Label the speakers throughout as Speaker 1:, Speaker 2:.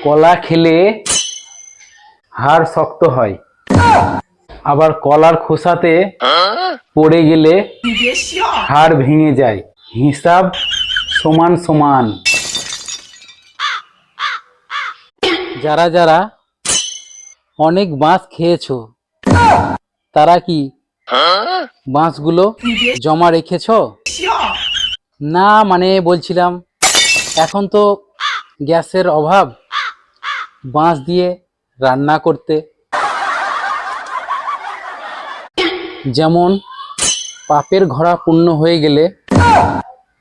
Speaker 1: কলা খেলে হাড় শক্ত হয়, আবার কলার খোসাতে পড়ে গেলে হাড় ভেঙে যায়। হিসাব সমান সমান। যারা যারা অনেক বাঁশ খেয়েছো তারা কি বাঁশগুলো জমা রেখেছো? না, মানে বলছিলাম এখন তো গ্যাসের অভাব, বাঁশ দিয়ে রান্না করতে। যেমন পাপের ঘোড়া পূর্ণ হয়ে গেলে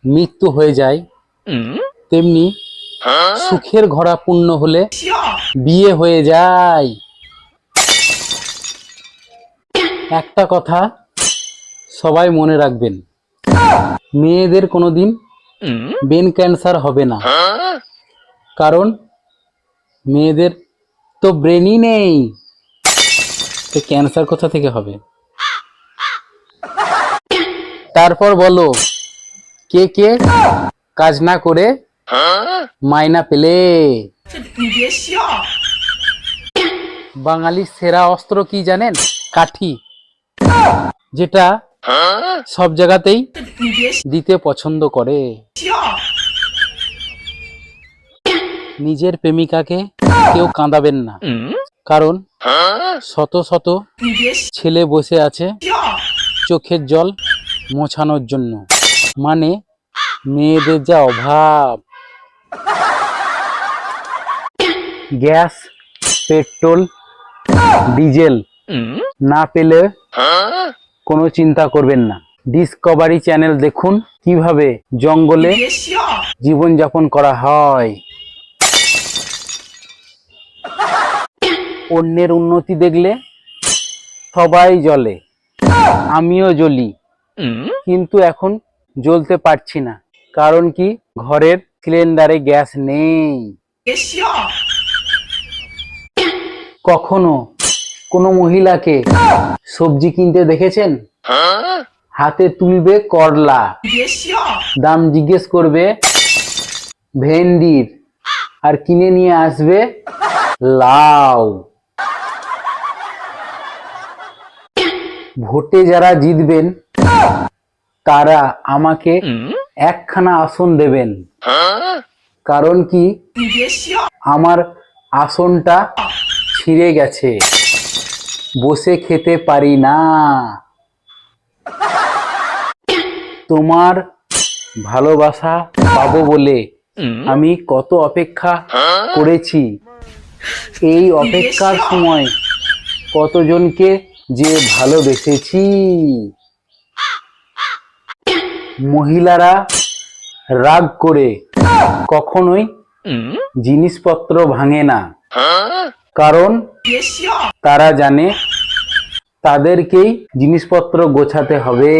Speaker 1: মৃত্যু হয়ে যায়, তেমনি সুখের ঘোড়া পূর্ণ হলে বিয়ে হয়ে যায়। একটা কথা সবাই মনে রাখবেন, মেয়েদের কোনোদিন ব্রেন ক্যান্সার হবে না, কারণ মেয়েদের তো ব্রেনই নেই, তো ক্যান্সার কোথা থেকে হবে? তারপর বলো, কে কে কাজ না করে মাইনা পেলে? বাঙালির সেরা অস্ত্র কি জানেন? কাঠি, যেটা সব জায়গাতেই দিতে পছন্দ করে। নিজের প্রেমিকাকে কেউ কাঁদাবেন না, কারণ শত শত ছেলে বসে আছে চোখের জল মোছানোর জন্য। মানে মেয়েদের যা অভাব। গ্যাস, পেট্রোল, ডিজেল না পেলে কোনো চিন্তা করবেন না, ডিসকভারি চ্যানেল দেখুন কিভাবে জঙ্গলে জীবনযাপন করা হয়। অন্যের উন্নতি দেখলে সবাই জ্বলে, আমিও জ্বলি, কিন্তু এখন জ্বলতে পারছি না, কারণ কি ঘরের সিলিন্ডারে গ্যাস নেই। কখনো কোনো মহিলাকে সবজি কিনতে দেখেছেন? হাতে তুলবে করলা, দাম জিজ্ঞেস করবে ভেন্ডির, আর কিনে নিয়ে আসবে লাউ। ভোটে যারা জিতবেন তারা আমাকে একখানা আসন দেবেন, কারণ কি আমার আসনটা ছিঁড়ে গেছে, বসে খেতে পারি না। তোমার ভালোবাসা পাবো বলে আমি কত অপেক্ষা করেছি, এই অপেক্ষার সময় কতজনকে যে ভালোবেসেছি। মহিলারা রাগ করে কখনোই জিনিসপত্র ভাঙে না, কারণ তারা জানে তাদেরকেই জিনিসপত্র গোছাতে হবে।